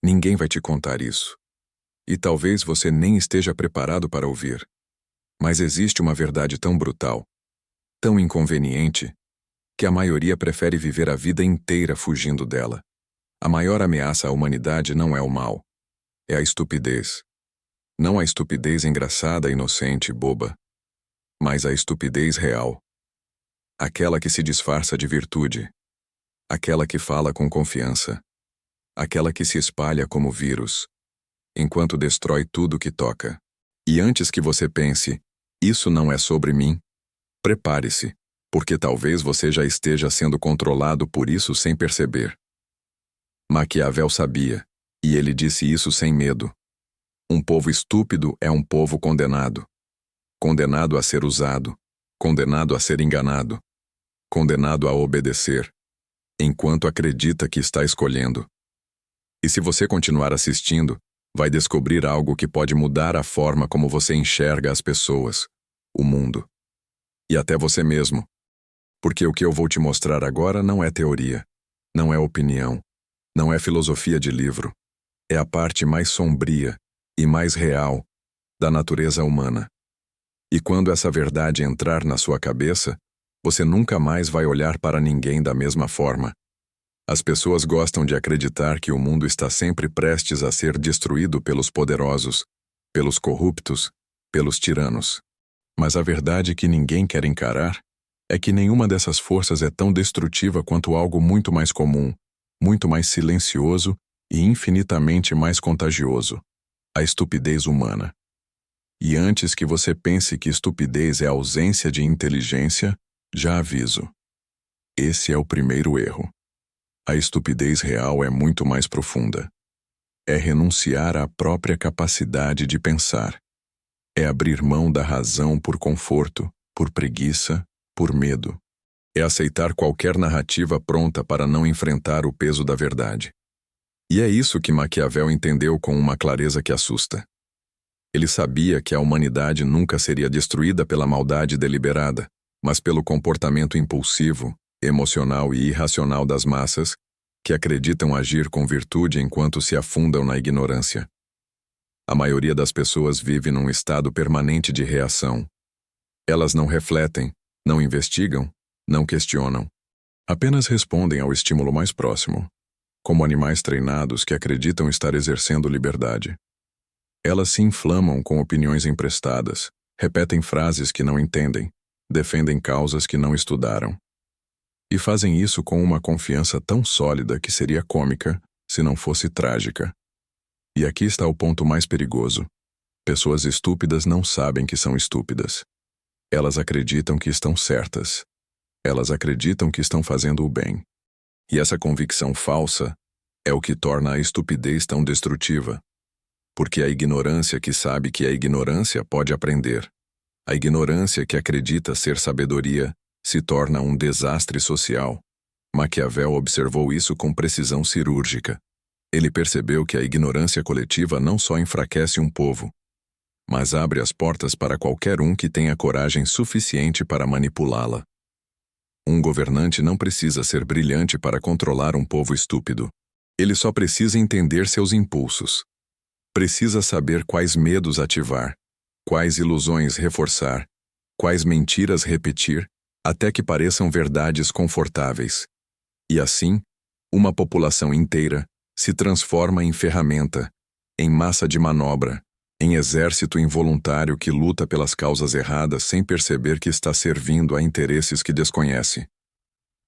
Ninguém vai te contar isso. E talvez você nem esteja preparado para ouvir. Mas existe uma verdade tão brutal, tão inconveniente, que a maioria prefere viver a vida inteira fugindo dela. A maior ameaça à humanidade não é o mal, é a estupidez. Não a estupidez engraçada, inocente e boba, mas a estupidez real. Aquela que se disfarça de virtude. Aquela que fala com confiança. Aquela que se espalha como vírus, enquanto destrói tudo que toca. E antes que você pense, isso não é sobre mim, prepare-se, porque talvez você já esteja sendo controlado por isso sem perceber. Maquiavel sabia, e ele disse isso sem medo. Um povo estúpido é um povo condenado. Condenado a ser usado, condenado a ser enganado, condenado a obedecer, enquanto acredita que está escolhendo. E se você continuar assistindo, vai descobrir algo que pode mudar a forma como você enxerga as pessoas, o mundo, e até você mesmo. Porque o que eu vou te mostrar agora não é teoria, não é opinião, não é filosofia de livro. É a parte mais sombria e mais real da natureza humana. E quando essa verdade entrar na sua cabeça, você nunca mais vai olhar para ninguém da mesma forma. As pessoas gostam de acreditar que o mundo está sempre prestes a ser destruído pelos poderosos, pelos corruptos, pelos tiranos. Mas a verdade que ninguém quer encarar é que nenhuma dessas forças é tão destrutiva quanto algo muito mais comum, muito mais silencioso e infinitamente mais contagioso: a estupidez humana. E antes que você pense que estupidez é ausência de inteligência, já aviso. Esse é o primeiro erro. A estupidez real é muito mais profunda. É renunciar à própria capacidade de pensar. É abrir mão da razão por conforto, por preguiça, por medo. É aceitar qualquer narrativa pronta para não enfrentar o peso da verdade. E é isso que Maquiavel entendeu com uma clareza que assusta. Ele sabia que a humanidade nunca seria destruída pela maldade deliberada, mas pelo comportamento impulsivo, emocional e irracional das massas, que acreditam agir com virtude enquanto se afundam na ignorância. A maioria das pessoas vive num estado permanente de reação. Elas não refletem, não investigam, não questionam. Apenas respondem ao estímulo mais próximo, como animais treinados que acreditam estar exercendo liberdade. Elas se inflamam com opiniões emprestadas, repetem frases que não entendem, defendem causas que não estudaram. E fazem isso com uma confiança tão sólida que seria cômica se não fosse trágica. E aqui está o ponto mais perigoso. Pessoas estúpidas não sabem que são estúpidas. Elas acreditam que estão certas. Elas acreditam que estão fazendo o bem. E essa convicção falsa é o que torna a estupidez tão destrutiva. Porque a ignorância que sabe que é ignorância pode aprender. A ignorância que acredita ser sabedoria se torna um desastre social. Maquiavel observou isso com precisão cirúrgica. Ele percebeu que a ignorância coletiva não só enfraquece um povo, mas abre as portas para qualquer um que tenha coragem suficiente para manipulá-la. Um governante não precisa ser brilhante para controlar um povo estúpido. Ele só precisa entender seus impulsos. Precisa saber quais medos ativar, quais ilusões reforçar, quais mentiras repetir, até que pareçam verdades confortáveis. E assim, uma população inteira se transforma em ferramenta, em massa de manobra, em exército involuntário que luta pelas causas erradas sem perceber que está servindo a interesses que desconhece.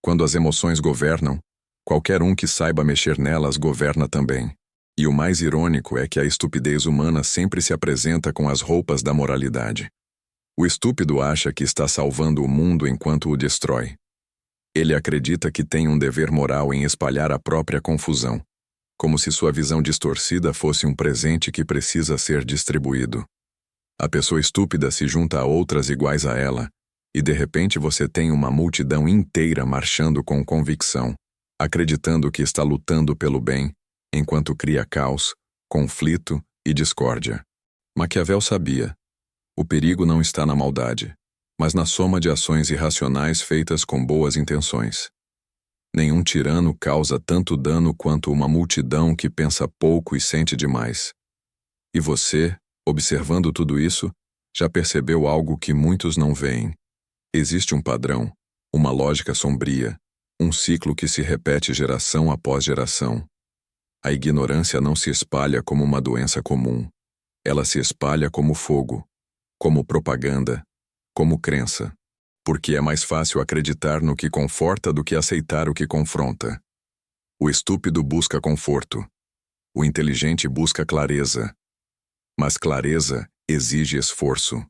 Quando as emoções governam, qualquer um que saiba mexer nelas governa também. E o mais irônico é que a estupidez humana sempre se apresenta com as roupas da moralidade. O estúpido acha que está salvando o mundo enquanto o destrói. Ele acredita que tem um dever moral em espalhar a própria confusão, como se sua visão distorcida fosse um presente que precisa ser distribuído. A pessoa estúpida se junta a outras iguais a ela, e de repente você tem uma multidão inteira marchando com convicção, acreditando que está lutando pelo bem, enquanto cria caos, conflito e discórdia. Maquiavel sabia: o perigo não está na maldade, mas na soma de ações irracionais feitas com boas intenções. Nenhum tirano causa tanto dano quanto uma multidão que pensa pouco e sente demais. E você, observando tudo isso, já percebeu algo que muitos não veem. Existe um padrão, uma lógica sombria, um ciclo que se repete geração após geração. A ignorância não se espalha como uma doença comum. Ela se espalha como fogo, como propaganda, como crença. Porque é mais fácil acreditar no que conforta do que aceitar o que confronta. O estúpido busca conforto. O inteligente busca clareza. Mas clareza exige esforço.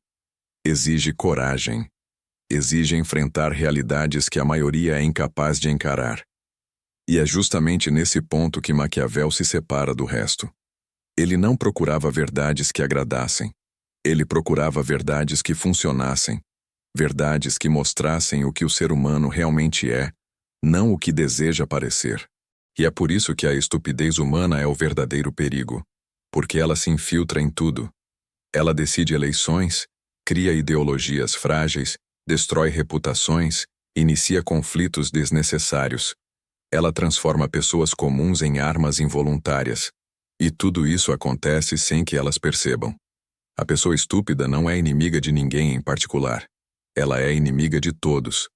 Exige coragem. Exige enfrentar realidades que a maioria é incapaz de encarar. E é justamente nesse ponto que Maquiavel se separa do resto. Ele não procurava verdades que agradassem. Ele procurava verdades que funcionassem. Verdades que mostrassem o que o ser humano realmente é, não o que deseja parecer. E é por isso que a estupidez humana é o verdadeiro perigo. Porque ela se infiltra em tudo. Ela decide eleições, cria ideologias frágeis, destrói reputações, inicia conflitos desnecessários. Ela transforma pessoas comuns em armas involuntárias. E tudo isso acontece sem que elas percebam. A pessoa estúpida não é inimiga de ninguém em particular. Ela é inimiga de todos.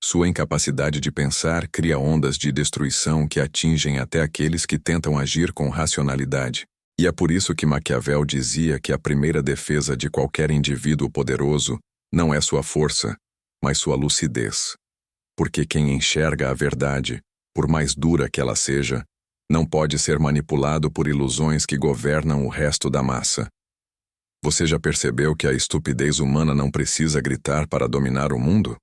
Sua incapacidade de pensar cria ondas de destruição que atingem até aqueles que tentam agir com racionalidade. E é por isso que Maquiavel dizia que a primeira defesa de qualquer indivíduo poderoso não é sua força, mas sua lucidez. Porque quem enxerga a verdade, por mais dura que ela seja, não pode ser manipulado por ilusões que governam o resto da massa. Você já percebeu que a estupidez humana não precisa gritar para dominar o mundo?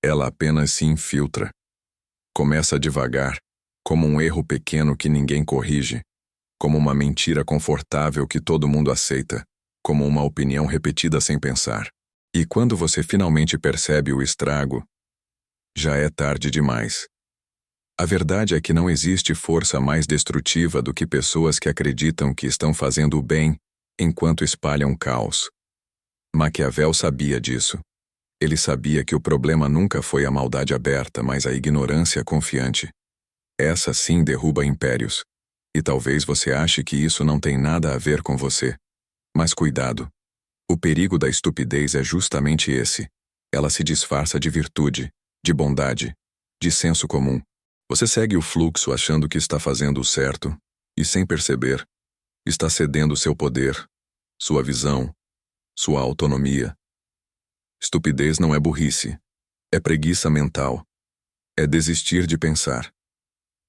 Ela apenas se infiltra. Começa devagar, como um erro pequeno que ninguém corrige, como uma mentira confortável que todo mundo aceita, como uma opinião repetida sem pensar. E quando você finalmente percebe o estrago, já é tarde demais. A verdade é que não existe força mais destrutiva do que pessoas que acreditam que estão fazendo o bem enquanto espalham caos. Maquiavel sabia disso. Ele sabia que o problema nunca foi a maldade aberta, mas a ignorância confiante. Essa sim derruba impérios. E talvez você ache que isso não tem nada a ver com você. Mas cuidado. O perigo da estupidez é justamente esse. Ela se disfarça de virtude, de bondade, de senso comum. Você segue o fluxo achando que está fazendo o certo, e sem perceber, está cedendo seu poder, sua visão, sua autonomia. Estupidez não é burrice, é preguiça mental, é desistir de pensar,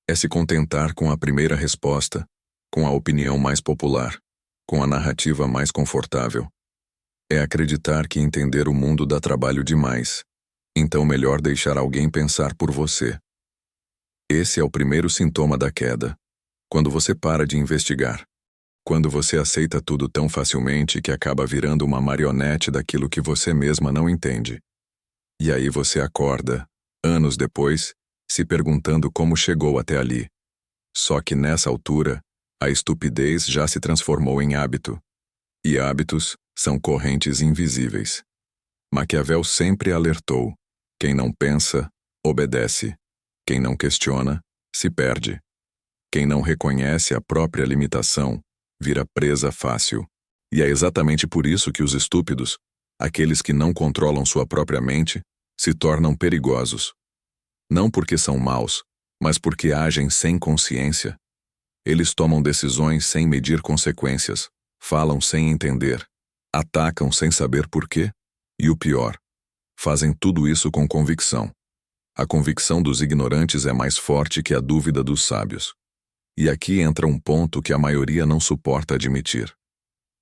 é se contentar com a primeira resposta, com a opinião mais popular, com a narrativa mais confortável. É acreditar que entender o mundo dá trabalho demais, então melhor deixar alguém pensar por você. Esse é o primeiro sintoma da queda, quando você para de investigar. Quando você aceita tudo tão facilmente que acaba virando uma marionete daquilo que você mesma não entende. E aí você acorda, anos depois, se perguntando como chegou até ali. Só que nessa altura, a estupidez já se transformou em hábito. E hábitos são correntes invisíveis. Maquiavel sempre alertou: quem não pensa, obedece. Quem não questiona, se perde. Quem não reconhece a própria limitação, vira presa fácil. E é exatamente por isso que os estúpidos, aqueles que não controlam sua própria mente, se tornam perigosos. Não porque são maus, mas porque agem sem consciência. Eles tomam decisões sem medir consequências, falam sem entender, atacam sem saber porquê, e o pior, fazem tudo isso com convicção. A convicção dos ignorantes é mais forte que a dúvida dos sábios. E aqui entra um ponto que a maioria não suporta admitir.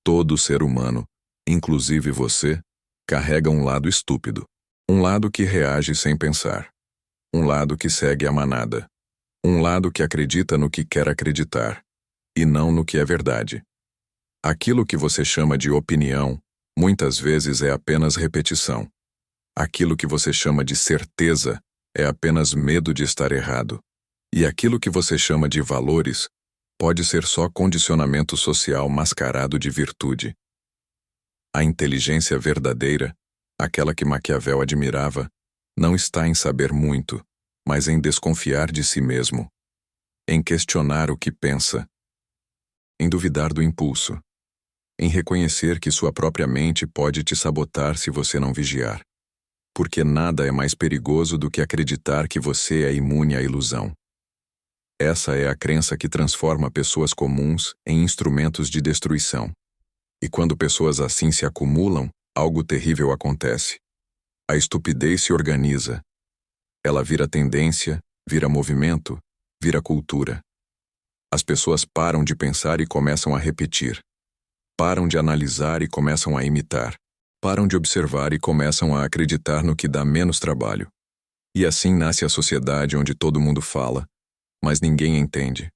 Todo ser humano, inclusive você, carrega um lado estúpido. Um lado que reage sem pensar. Um lado que segue a manada. Um lado que acredita no que quer acreditar, e não no que é verdade. Aquilo que você chama de opinião, muitas vezes é apenas repetição. Aquilo que você chama de certeza é apenas medo de estar errado. E aquilo que você chama de valores pode ser só condicionamento social mascarado de virtude. A inteligência verdadeira, aquela que Maquiavel admirava, não está em saber muito, mas em desconfiar de si mesmo, em questionar o que pensa, em duvidar do impulso, em reconhecer que sua própria mente pode te sabotar se você não vigiar. Porque nada é mais perigoso do que acreditar que você é imune à ilusão. Essa é a crença que transforma pessoas comuns em instrumentos de destruição. E quando pessoas assim se acumulam, algo terrível acontece. A estupidez se organiza. Ela vira tendência, vira movimento, vira cultura. As pessoas param de pensar e começam a repetir. Param de analisar e começam a imitar. Param de observar e começam a acreditar no que dá menos trabalho. E assim nasce a sociedade onde todo mundo fala, mas ninguém entende.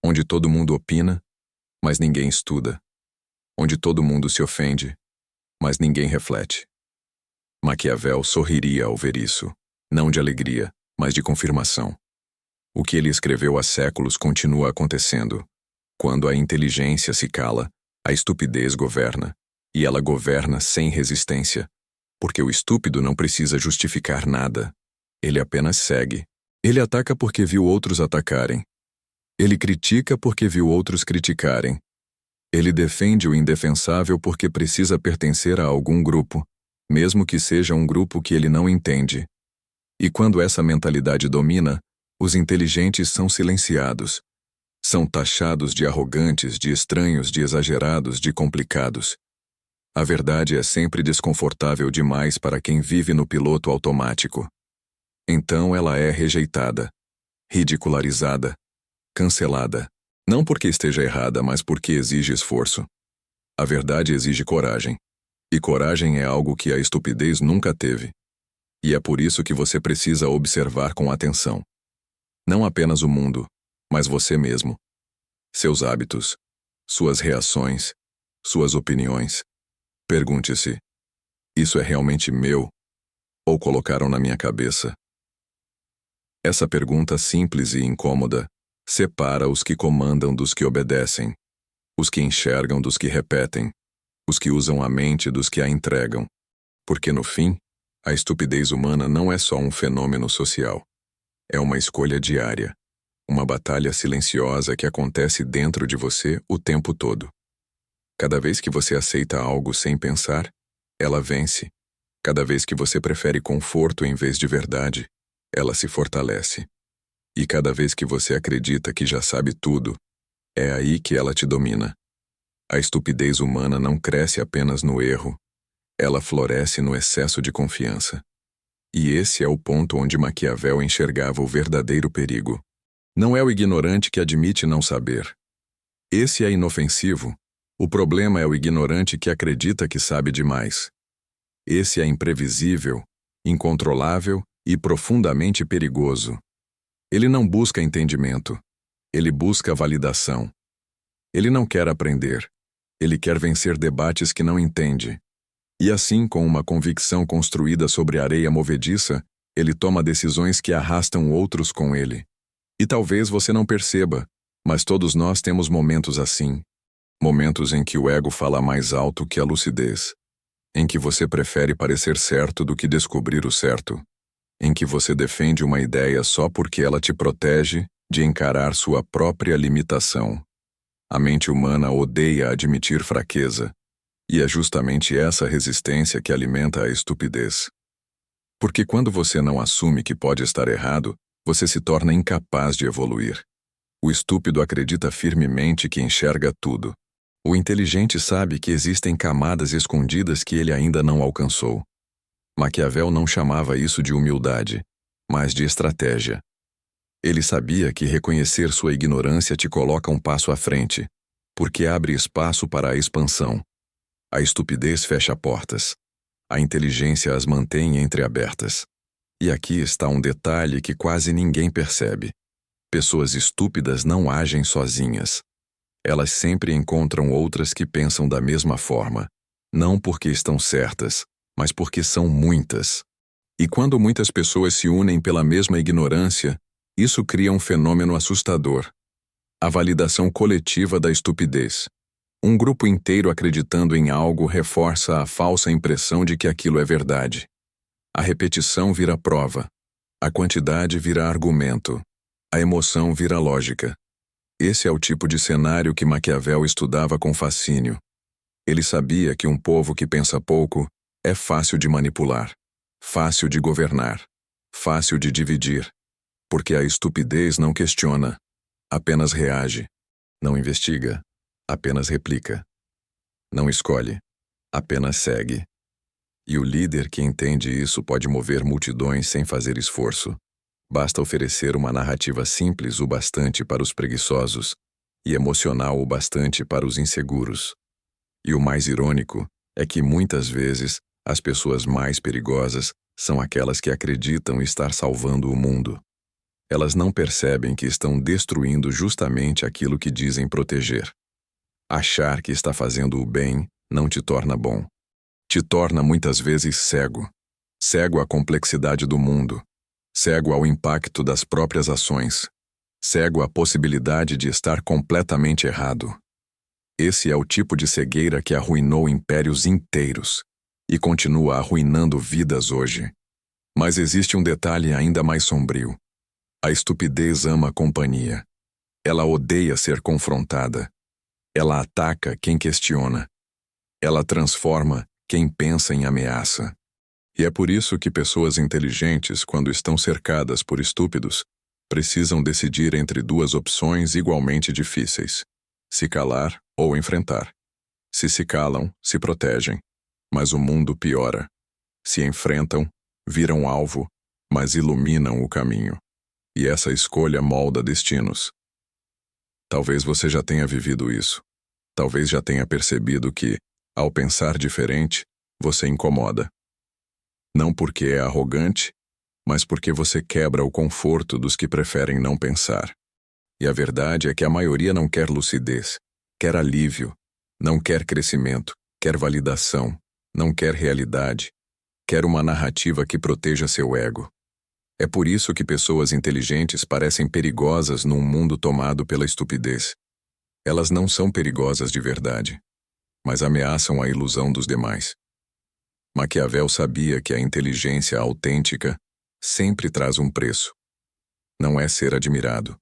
Onde todo mundo opina, mas ninguém estuda. Onde todo mundo se ofende, mas ninguém reflete. Maquiavel sorriria ao ver isso, não de alegria, mas de confirmação. O que ele escreveu há séculos continua acontecendo. Quando a inteligência se cala, a estupidez governa. E ela governa sem resistência, porque o estúpido não precisa justificar nada. Ele apenas segue. Ele ataca porque viu outros atacarem. Ele critica porque viu outros criticarem. Ele defende o indefensável porque precisa pertencer a algum grupo, mesmo que seja um grupo que ele não entende. E quando essa mentalidade domina, os inteligentes são silenciados. São taxados de arrogantes, de estranhos, de exagerados, de complicados. A verdade é sempre desconfortável demais para quem vive no piloto automático. Então ela é rejeitada, ridicularizada, cancelada. Não porque esteja errada, mas porque exige esforço. A verdade exige coragem. E coragem é algo que a estupidez nunca teve. E é por isso que você precisa observar com atenção. Não apenas o mundo, mas você mesmo. Seus hábitos, suas reações, suas opiniões. Pergunte-se: isso é realmente meu? Ou colocaram na minha cabeça? Essa pergunta simples e incômoda separa os que comandam dos que obedecem, os que enxergam dos que repetem, os que usam a mente dos que a entregam. Porque, no fim, a estupidez humana não é só um fenômeno social. É uma escolha diária, uma batalha silenciosa que acontece dentro de você o tempo todo. Cada vez que você aceita algo sem pensar, ela vence. Cada vez que você prefere conforto em vez de verdade, ela se fortalece. E cada vez que você acredita que já sabe tudo, é aí que ela te domina. A estupidez humana não cresce apenas no erro, ela floresce no excesso de confiança. E esse é o ponto onde Maquiavel enxergava o verdadeiro perigo. Não é o ignorante que admite não saber. Esse é inofensivo. O problema é o ignorante que acredita que sabe demais. Esse é imprevisível, incontrolável e profundamente perigoso. Ele não busca entendimento. Ele busca validação. Ele não quer aprender. Ele quer vencer debates que não entende. E assim, com uma convicção construída sobre areia movediça, ele toma decisões que arrastam outros com ele. E talvez você não perceba, mas todos nós temos momentos assim. Momentos em que o ego fala mais alto que a lucidez. Em que você prefere parecer certo do que descobrir o certo. Em que você defende uma ideia só porque ela te protege de encarar sua própria limitação. A mente humana odeia admitir fraqueza. E é justamente essa resistência que alimenta a estupidez. Porque quando você não assume que pode estar errado, você se torna incapaz de evoluir. O estúpido acredita firmemente que enxerga tudo. O inteligente sabe que existem camadas escondidas que ele ainda não alcançou. Maquiavel não chamava isso de humildade, mas de estratégia. Ele sabia que reconhecer sua ignorância te coloca um passo à frente, porque abre espaço para a expansão. A estupidez fecha portas. A inteligência as mantém entreabertas. E aqui está um detalhe que quase ninguém percebe. Pessoas estúpidas não agem sozinhas. Elas sempre encontram outras que pensam da mesma forma, não porque estão certas, mas porque são muitas. E quando muitas pessoas se unem pela mesma ignorância, isso cria um fenômeno assustador. A validação coletiva da estupidez. Um grupo inteiro acreditando em algo reforça a falsa impressão de que aquilo é verdade. A repetição vira prova. A quantidade vira argumento. A emoção vira lógica. Esse é o tipo de cenário que Maquiavel estudava com fascínio. Ele sabia que um povo que pensa pouco é fácil de manipular, fácil de governar, fácil de dividir, porque a estupidez não questiona, apenas reage, não investiga, apenas replica, não escolhe, apenas segue. E o líder que entende isso pode mover multidões sem fazer esforço. Basta oferecer uma narrativa simples o bastante para os preguiçosos e emocional o bastante para os inseguros. E o mais irônico é que muitas vezes as pessoas mais perigosas são aquelas que acreditam estar salvando o mundo. Elas não percebem que estão destruindo justamente aquilo que dizem proteger. Achar que está fazendo o bem não te torna bom. Te torna muitas vezes cego. Cego à complexidade do mundo. Cego ao impacto das próprias ações. Cego à possibilidade de estar completamente errado. Esse é o tipo de cegueira que arruinou impérios inteiros e continua arruinando vidas hoje. Mas existe um detalhe ainda mais sombrio. A estupidez ama a companhia. Ela odeia ser confrontada. Ela ataca quem questiona. Ela transforma quem pensa em ameaça. E é por isso que pessoas inteligentes, quando estão cercadas por estúpidos, precisam decidir entre duas opções igualmente difíceis: se calar ou enfrentar. Se calam, se protegem, mas o mundo piora. Se enfrentam, viram alvo, mas iluminam o caminho. E essa escolha molda destinos. Talvez você já tenha vivido isso. Talvez já tenha percebido que, ao pensar diferente, você incomoda. Não porque é arrogante, mas porque você quebra o conforto dos que preferem não pensar. E a verdade é que a maioria não quer lucidez, quer alívio, não quer crescimento, quer validação, não quer realidade, quer uma narrativa que proteja seu ego. É por isso que pessoas inteligentes parecem perigosas num mundo tomado pela estupidez. Elas não são perigosas de verdade, mas ameaçam a ilusão dos demais. Maquiavel sabia que a inteligência autêntica sempre traz um preço. Não é ser admirado.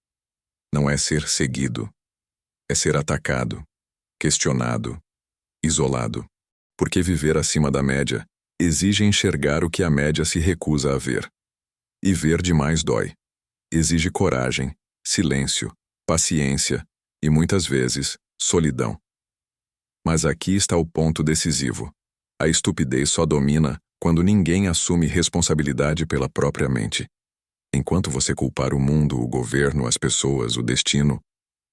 Não é ser seguido. É ser atacado, questionado, isolado. Porque viver acima da média exige enxergar o que a média se recusa a ver. E ver demais dói. Exige coragem, silêncio, paciência e, muitas vezes, solidão. Mas aqui está o ponto decisivo. A estupidez só domina quando ninguém assume responsabilidade pela própria mente. Enquanto você culpar o mundo, o governo, as pessoas, o destino,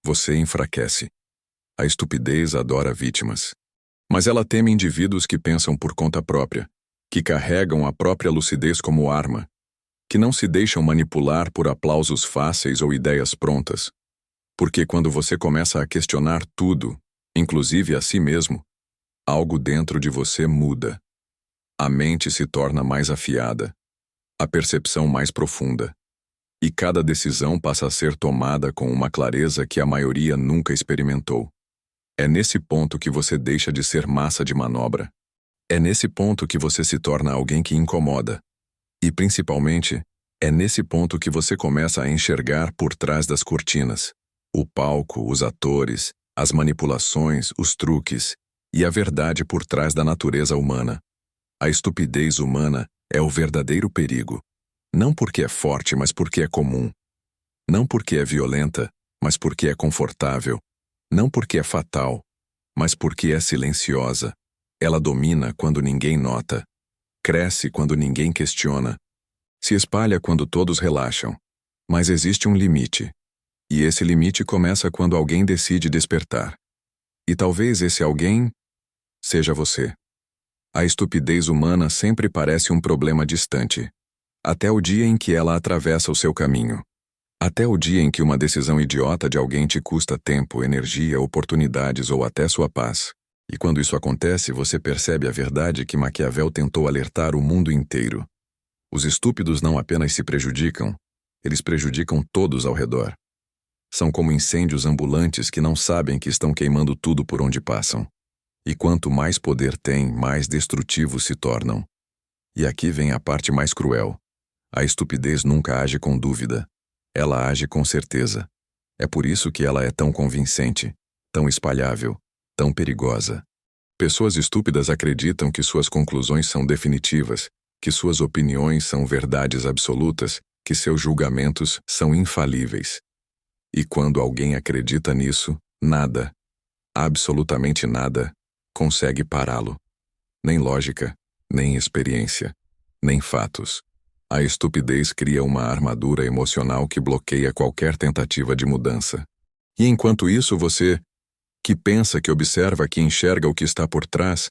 você enfraquece. A estupidez adora vítimas. Mas ela teme indivíduos que pensam por conta própria, que carregam a própria lucidez como arma, que não se deixam manipular por aplausos fáceis ou ideias prontas. Porque quando você começa a questionar tudo, inclusive a si mesmo, algo dentro de você muda. A mente se torna mais afiada, a percepção mais profunda, e cada decisão passa a ser tomada com uma clareza que a maioria nunca experimentou. É nesse ponto que você deixa de ser massa de manobra. É nesse ponto que você se torna alguém que incomoda. E, principalmente, é nesse ponto que você começa a enxergar por trás das cortinas. O palco, os atores, as manipulações, os truques e a verdade por trás da natureza humana. A estupidez humana é o verdadeiro perigo. Não porque é forte, mas porque é comum. Não porque é violenta, mas porque é confortável. Não porque é fatal, mas porque é silenciosa. Ela domina quando ninguém nota. Cresce quando ninguém questiona. Se espalha quando todos relaxam. Mas existe um limite. E esse limite começa quando alguém decide despertar. E talvez esse alguém seja você. A estupidez humana sempre parece um problema distante, até o dia em que ela atravessa o seu caminho. Até o dia em que uma decisão idiota de alguém te custa tempo, energia, oportunidades ou até sua paz. E quando isso acontece, você percebe a verdade que Maquiavel tentou alertar o mundo inteiro. Os estúpidos não apenas se prejudicam, eles prejudicam todos ao redor. São como incêndios ambulantes que não sabem que estão queimando tudo por onde passam. E quanto mais poder têm, mais destrutivos se tornam. E aqui vem a parte mais cruel. A estupidez nunca age com dúvida. Ela age com certeza. É por isso que ela é tão convincente, tão espalhável, tão perigosa. Pessoas estúpidas acreditam que suas conclusões são definitivas, que suas opiniões são verdades absolutas, que seus julgamentos são infalíveis. E quando alguém acredita nisso, nada, absolutamente nada, consegue pará-lo. Nem lógica, nem experiência, nem fatos. A estupidez cria uma armadura emocional que bloqueia qualquer tentativa de mudança. E enquanto isso você, que pensa, que observa, que enxerga o que está por trás,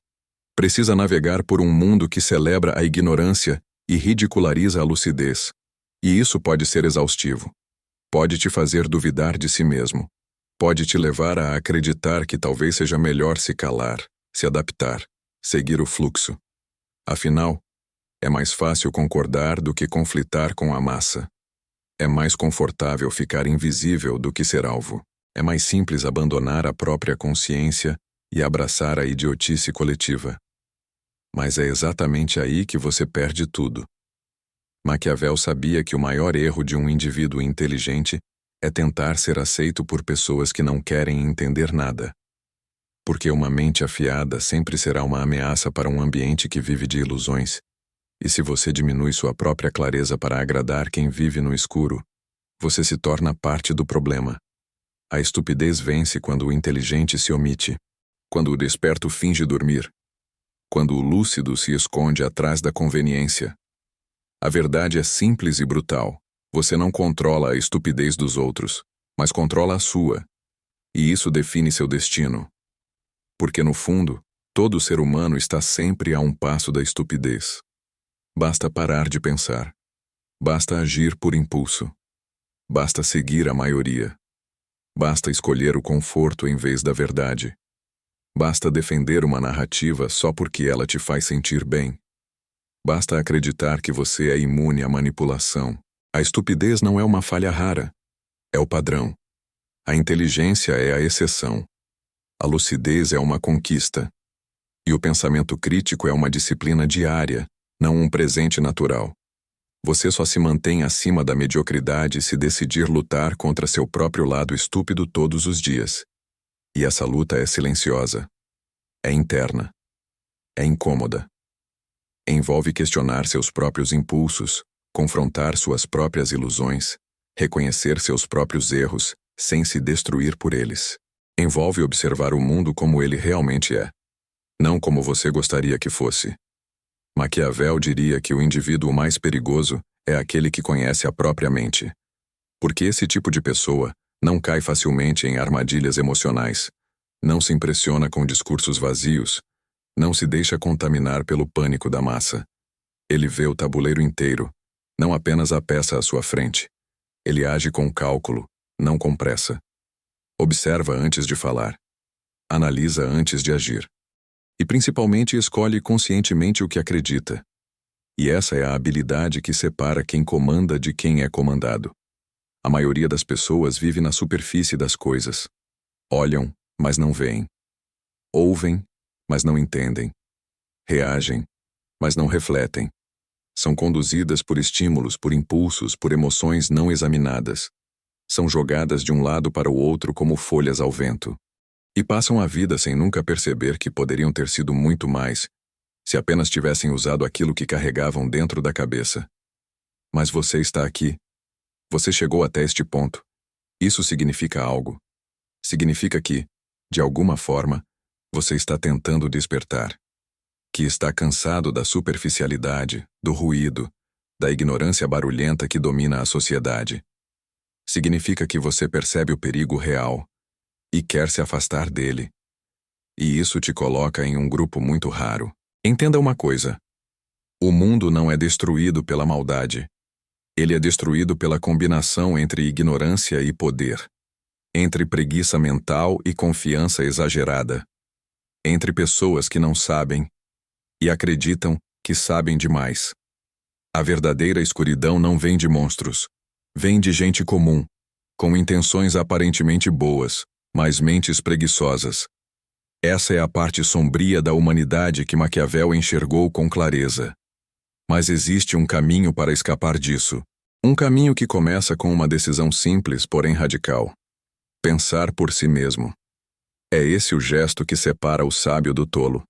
precisa navegar por um mundo que celebra a ignorância e ridiculariza a lucidez. E isso pode ser exaustivo. Pode te fazer duvidar de si mesmo. Pode te levar a acreditar que talvez seja melhor se calar, se adaptar, seguir o fluxo. Afinal, é mais fácil concordar do que conflitar com a massa. É mais confortável ficar invisível do que ser alvo. É mais simples abandonar a própria consciência e abraçar a idiotice coletiva. Mas é exatamente aí que você perde tudo. Maquiavel sabia que o maior erro de um indivíduo inteligente é tentar ser aceito por pessoas que não querem entender nada. Porque uma mente afiada sempre será uma ameaça para um ambiente que vive de ilusões. E se você diminui sua própria clareza para agradar quem vive no escuro, você se torna parte do problema. A estupidez vence quando o inteligente se omite, quando o desperto finge dormir, quando o lúcido se esconde atrás da conveniência. A verdade é simples e brutal. Você não controla a estupidez dos outros, mas controla a sua. E isso define seu destino. Porque, no fundo, todo ser humano está sempre a um passo da estupidez. Basta parar de pensar. Basta agir por impulso. Basta seguir a maioria. Basta escolher o conforto em vez da verdade. Basta defender uma narrativa só porque ela te faz sentir bem. Basta acreditar que você é imune à manipulação. A estupidez não é uma falha rara. É o padrão. A inteligência é a exceção. A lucidez é uma conquista. E o pensamento crítico é uma disciplina diária, não um presente natural. Você só se mantém acima da mediocridade se decidir lutar contra seu próprio lado estúpido todos os dias. E essa luta é silenciosa. É interna. É incômoda. Envolve questionar seus próprios impulsos, confrontar suas próprias ilusões, reconhecer seus próprios erros, sem se destruir por eles. Envolve observar o mundo como ele realmente é, não como você gostaria que fosse. Maquiavel diria que o indivíduo mais perigoso é aquele que conhece a própria mente. Porque esse tipo de pessoa não cai facilmente em armadilhas emocionais, não se impressiona com discursos vazios, não se deixa contaminar pelo pânico da massa. Ele vê o tabuleiro inteiro, não apenas a peça à sua frente. Ele age com cálculo, não com pressa. Observa antes de falar. Analisa antes de agir. E principalmente escolhe conscientemente o que acredita. E essa é a habilidade que separa quem comanda de quem é comandado. A maioria das pessoas vive na superfície das coisas. Olham, mas não veem. Ouvem, mas não entendem. Reagem, mas não refletem. São conduzidas por estímulos, por impulsos, por emoções não examinadas. São jogadas de um lado para o outro como folhas ao vento. E passam a vida sem nunca perceber que poderiam ter sido muito mais, se apenas tivessem usado aquilo que carregavam dentro da cabeça. Mas você está aqui. Você chegou até este ponto. Isso significa algo. Significa que, de alguma forma, você está tentando despertar. Que está cansado da superficialidade, do ruído, da ignorância barulhenta que domina a sociedade. Significa que você percebe o perigo real e quer se afastar dele. E isso te coloca em um grupo muito raro. Entenda uma coisa. O mundo não é destruído pela maldade. Ele é destruído pela combinação entre ignorância e poder. Entre preguiça mental e confiança exagerada. Entre pessoas que não sabem e acreditam que sabem demais. A verdadeira escuridão não vem de monstros. Vem de gente comum, com intenções aparentemente boas, mas mentes preguiçosas. Essa é a parte sombria da humanidade que Maquiavel enxergou com clareza. Mas existe um caminho para escapar disso. Um caminho que começa com uma decisão simples, porém radical. Pensar por si mesmo. É esse o gesto que separa o sábio do tolo,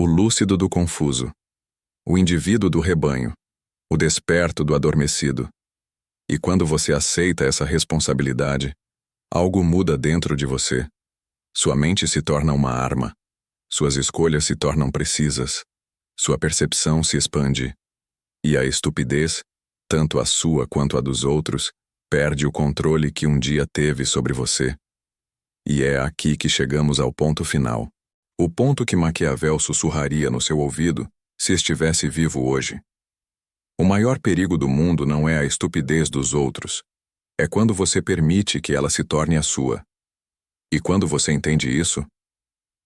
o lúcido do confuso, o indivíduo do rebanho, o desperto do adormecido. E quando você aceita essa responsabilidade, algo muda dentro de você. Sua mente se torna uma arma. Suas escolhas se tornam precisas. Sua percepção se expande. E a estupidez, tanto a sua quanto a dos outros, perde o controle que um dia teve sobre você. E é aqui que chegamos ao ponto final. O ponto que Maquiavel sussurraria no seu ouvido se estivesse vivo hoje. O maior perigo do mundo não é a estupidez dos outros. É quando você permite que ela se torne a sua. E quando você entende isso,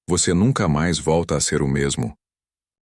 você nunca mais volta a ser o mesmo.